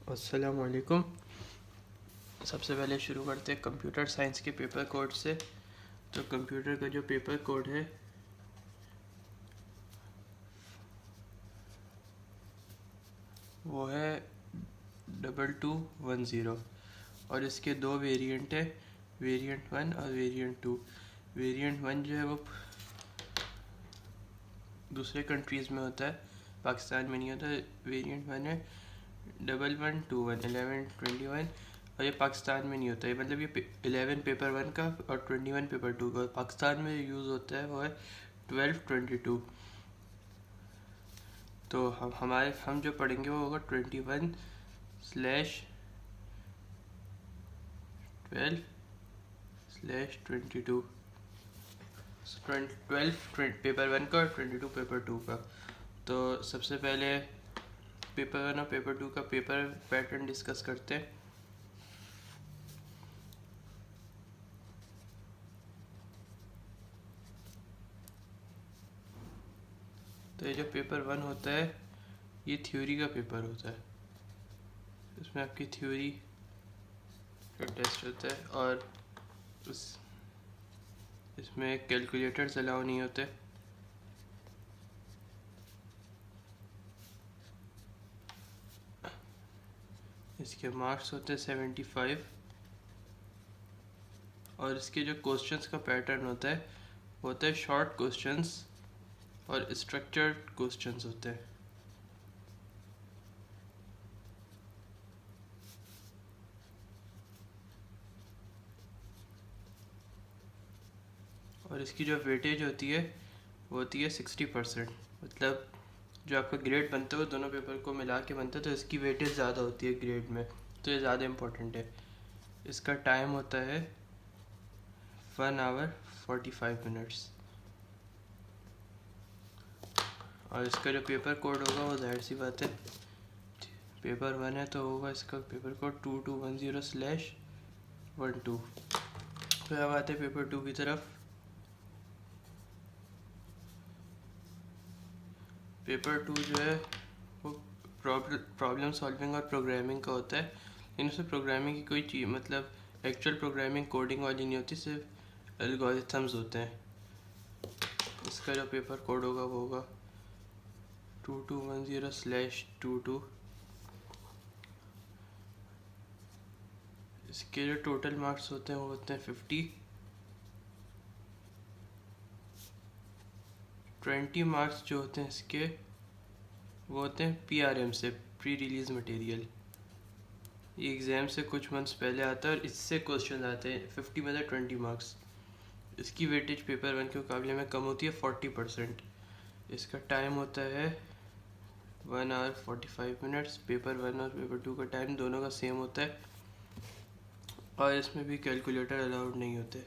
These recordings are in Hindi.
अस्सलाम वालेकुम। सबसे पहले शुरू करते हैं कंप्यूटर साइंस के पेपर कोड से। तो कंप्यूटर का जो पेपर कोड है वो है 2210 और इसके दो वेरिएंट है, वेरिएंट 1 और वेरिएंट 2। वेरिएंट 1 जो है वो दूसरे कंट्रीज़ में होता है, पाकिस्तान में नहीं होता। वेरिएंट 1 है 1121 1121 और ये पाकिस्तान में नहीं होता है। मतलब ये 11 पेपर 1 का और 21 पेपर 2 का। पाकिस्तान में यूज़ होता है वो है 1222। तो हम जो पढ़ेंगे वो होगा 21/12/22। 12 पेपर 1 का और 22 पेपर 2 का। तो सबसे पहले पेपर 1 और पेपर 2 का पेपर पैटर्न डिस्कस करते हैं। तो ये जो पेपर 1 होता है ये थ्योरी का पेपर होता है। इसमें आपकी थ्योरी का टेस्ट होता है और इसमें कैलकुलेटर्स अलाउ नहीं होते। इसके मार्क्स होते हैं 75 और इसके जो क्वेश्चंस का पैटर्न होता है वो होता है शॉर्ट क्वेश्चंस और स्ट्रक्चर्ड क्वेश्चंस होते हैं। और इसकी जो वेटेज होती है वो होती है 60%। मतलब जो आपका ग्रेड बनता है वो दोनों पेपर को मिला के बनता है, तो इसकी वेटेज ज़्यादा होती है ग्रेड में, तो ये ज़्यादा इम्पोर्टेंट है। इसका टाइम होता है 1 आवर 45 मिनट्स। और इसका जो पेपर कोड होगा वो जाहिर सी बात है, पेपर 1 है तो होगा इसका पेपर कोड 2210/12। फिर अब आते हैं पेपर 2 की तरफ। पेपर 2 जो है वो प्रॉब्लम सॉल्विंग और प्रोग्रामिंग का होता है। इनसे प्रोग्रामिंग की कोई चीज़ मतलब एक्चुअल प्रोग्रामिंग कोडिंग वाली नहीं होती, सिर्फ एल्गोरिथम्स होते हैं। इसका जो पेपर कोड होगा वो होगा 2210/22। इसके जो टोटल मार्क्स होते हैं वो होते हैं 50। 20 मार्क्स जो होते हैं इसके वो होते हैं PRM से, प्री रिलीज मटेरियल। ये एग्ज़ाम से कुछ मंथ्स पहले आता है और इससे क्वेश्चन आते हैं। 50 में से 20 मार्क्स। इसकी वेटेज पेपर 1 के मुकाबले में कम होती है 40%। इसका टाइम होता है 1 आवर 45 मिनट्स। पेपर 1 और पेपर 2 का टाइम दोनों का सेम होता है और इसमें भी कैलकुलेटर अलाउड नहीं होते।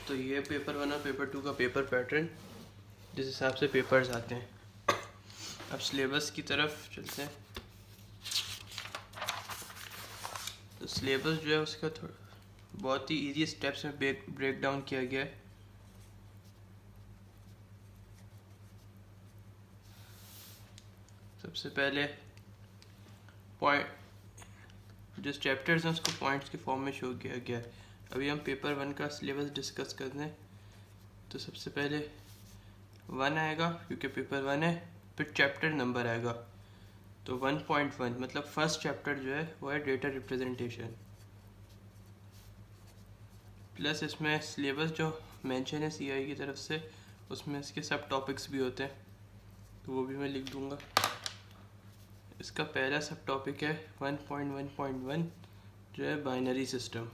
तो ये पेपर 1 और पेपर 2 का पेपर पैटर्न, जिस हिसाब से पेपर्स आते हैं। अब सिलेबस की तरफ चलते हैं। तो सिलेबस जो है उसका बहुत ही इजी स्टेप्स में ब्रेक डाउन किया गया है। सबसे पहले पॉइंट जो चैप्टर्स हैं उसको पॉइंट्स के फॉर्म में शो किया गया है। अभी हम पेपर 1 का सिलेबस डिस्कस करते हैं। तो सबसे पहले 1 आएगा क्योंकि पेपर 1 है, फिर चैप्टर नंबर आएगा। तो 1.1 मतलब फर्स्ट चैप्टर जो है वो है डेटा रिप्रेजेंटेशन। प्लस इसमें सिलेबस जो मेंशन है CI की तरफ से, उसमें इसके सब टॉपिक्स भी होते हैं, तो वो भी मैं लिख दूंगा। इसका पहला सब टॉपिक है 1.1.1 जो है बाइनरी सिस्टम।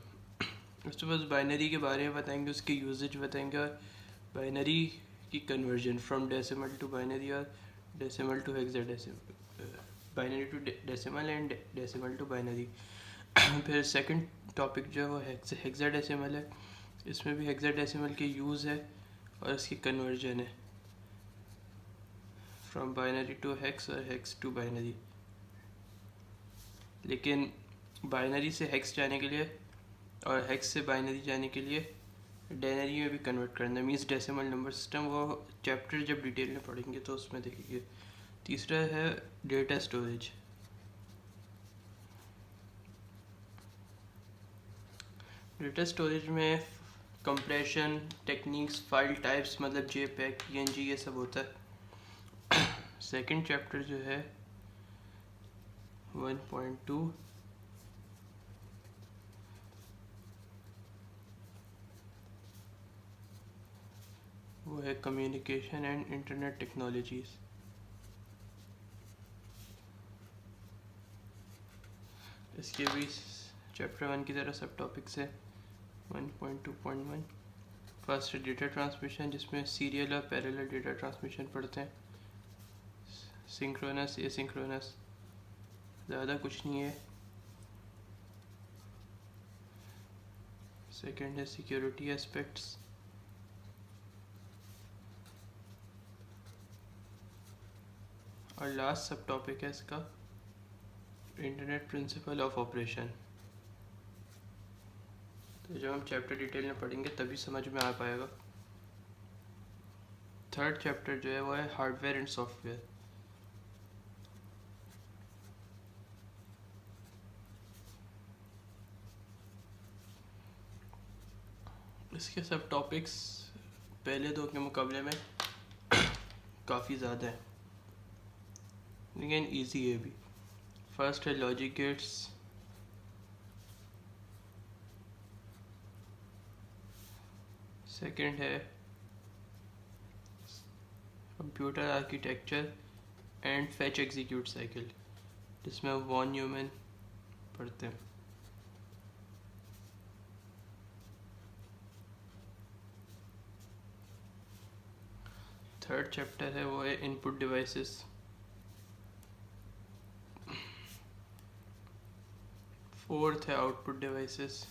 उसके बाद बाइनरी के बारे में बताएंगे, उसके यूजेज बताएंगे और बाइनरी की conversion from decimal to binary और decimal to hexadecimal, binary to decimal and decimal to binary. फिर सेकंड टॉपिक जो है वो हेक्साडेसिमल है। इसमें भी हेक्साडेसिमल के यूज़ है और इसकी कन्वर्जन है फ्रॉम बाइनरी टू हेक्स और हेक्स टू बाइनरी। लेकिन बाइनरी से हेक्स जाने के लिए और हेक्स से बाइनरी जाने के लिए डेनरी में भी कन्वर्ट करना मीन्स डेसिमल नंबर सिस्टम, वो चैप्टर जब डिटेल में पढ़ेंगे तो उसमें देखेंगे। तीसरा है डेटा स्टोरेज। डेटा स्टोरेज में कंप्रेशन टेक्निक्स, फाइल टाइप्स मतलब JPEG PNG ये सब होता है। सेकंड चैप्टर जो है 1.2 वो है कम्युनिकेशन एंड इंटरनेट टेक्नोलॉजीज। इसके भी चैप्टर 1 की तरह सब टॉपिक्स है। 1.2.1 फर्स्ट डेटा ट्रांसमिशन, जिसमें सीरियल और पैरेलल डेटा ट्रांसमिशन पढ़ते हैं। सिंक्रोनस एसिंक्रोनस, ज़्यादा कुछ नहीं है। सेकंड है सिक्योरिटी एस्पेक्ट्स। और लास्ट सब टॉपिक है इसका इंटरनेट प्रिंसिपल ऑफ ऑपरेशन। तो जब हम चैप्टर डिटेल में पढ़ेंगे तभी समझ में आ पाएगा। थर्ड चैप्टर जो है वो है हार्डवेयर एंड सॉफ्टवेयर। इसके सब टॉपिक्स पहले दो के मुकाबले में काफ़ी ज़्यादा है, लेकिन इजी है भी। फर्स्ट है लॉजिक गेट्स, सेकंड है computer architecture and fetch execute cycle, जिसमें वॉन न्यूमैन पढ़ते हैं। थर्ड चैप्टर है वो है इनपुट डिवाइसेस। फोर्थ है आउटपुट डिवाइसेस।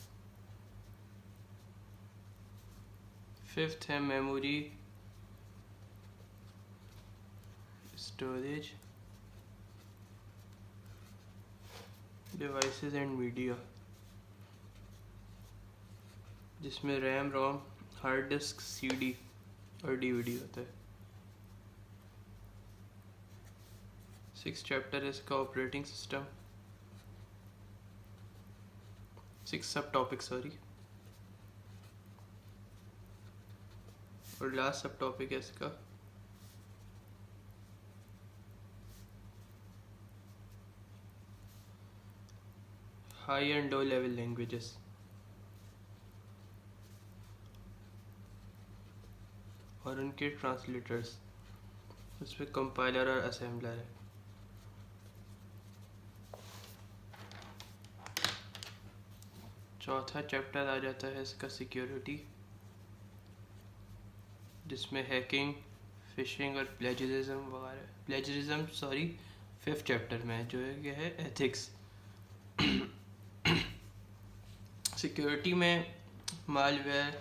फिफ्थ है memory storage devices and media, जिसमें RAM ROM hard disk CD और DVD होता है। सिक्स चैप्टर है इसका ऑपरेटिंग सिस्टम। 6 सब टॉपिक सॉरी। और लास्ट सब टॉपिक है इसका high and low level languages, और उनके ट्रांसलेटर्स, उसमें कंपाइलर और असेंबलर है। चौथा चैप्टर आ जाता है इसका सिक्योरिटी, जिसमें हैकिंग, फिशिंग और प्लेजरिज्म वगैरह। प्लेजरिज्म सॉरी फिफ्थ चैप्टर में जो है क्या है एथिक्स। सिक्योरिटी में मालवेयर,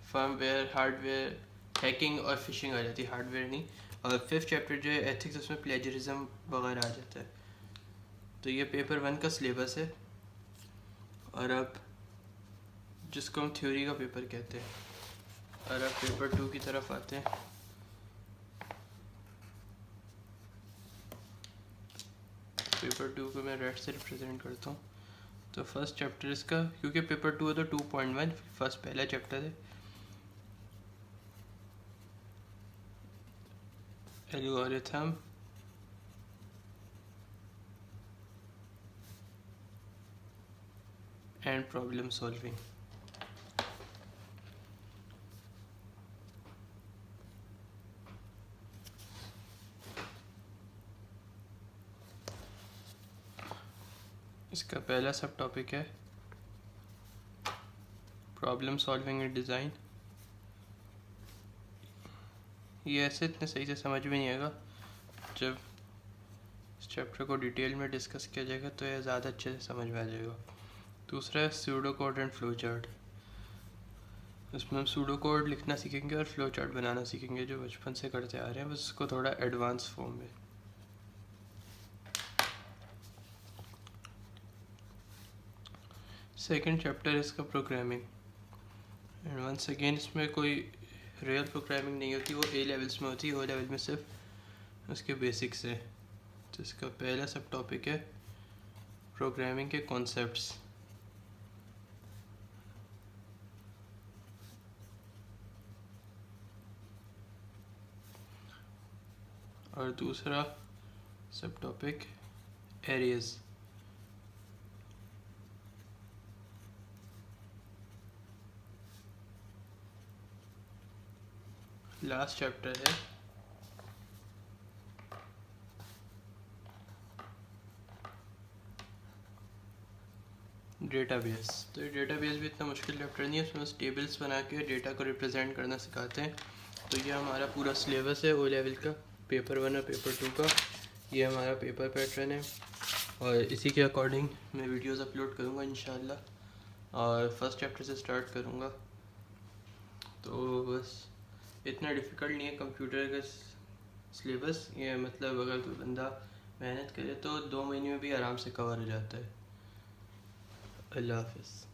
फर्मवेयर, हार्डवेयर, हैकिंग और फिशिंग आ जाती है, हार्डवेयर नहीं। और फिफ्थ चैप्टर जो है एथिक्स, उसमें प्लेजरिज्म वगैरह आ जाता है। तो ये पेपर 1 का सिलेबस है। और अब जिसको हम थ्योरी का पेपर कहते हैं, और अब पेपर 2 की तरफ आते हैं। पेपर 2 को मैं रेड से रिप्रेजेंट करता हूँ। तो फर्स्ट चैप्टर इसका, क्योंकि पेपर 2 है तो 2.1 फर्स्ट पहला चैप्टर है। Algorithm and problem solving. इसका पहला सब टॉपिक है प्रॉब्लम सॉल्विंग एंड डिज़ाइन। ये ऐसे इतने सही से समझ में नहीं आएगा, जब इस चैप्टर को डिटेल में डिस्कस किया जाएगा तो यह ज़्यादा अच्छे से समझ में आ जाएगा। दूसरा है pseudo code and flow chart. इसमें हम सूडो कोड लिखना सीखेंगे और फ्लो चार्ट बनाना सीखेंगे, जो बचपन से करते आ रहे हैं, बस उसको थोड़ा एडवांस फॉर्म में। सेकंड चैप्टर इसका प्रोग्रामिंग, एंड वंस अगेन इसमें कोई रियल प्रोग्रामिंग नहीं होती, वो ए लेवल्स में होती है। ओ लेवल में सिर्फ उसके बेसिक्स है। तो इसका पहला सब टॉपिक है प्रोग्रामिंग के कॉन्सेप्ट्स। और दूसरा सब टॉपिक एरियाज। लास्ट चैप्टर है डेटाबेस। तो ये डेटाबेस भी इतना मुश्किल चैप्टर नहीं है, उसमें बस टेबल्स बना के डेटा को रिप्रेजेंट करना सिखाते हैं। तो ये हमारा पूरा सिलेबस है ओ लेवल का, पेपर 1 और पेपर 2 का। ये हमारा पेपर पैटर्न है और इसी के अकॉर्डिंग मैं वीडियोस अपलोड करूँगा इंशाल्लाह। और फर्स्ट चैप्टर से स्टार्ट करूँगा। तो बस इतना डिफ़िकल्ट नहीं है कंप्यूटर का सिलेबस। ये मतलब अगर कोई बंदा मेहनत करे तो 2 महीने में भी आराम से कवर हो जाता है। अल्लाह हाफ़िज़।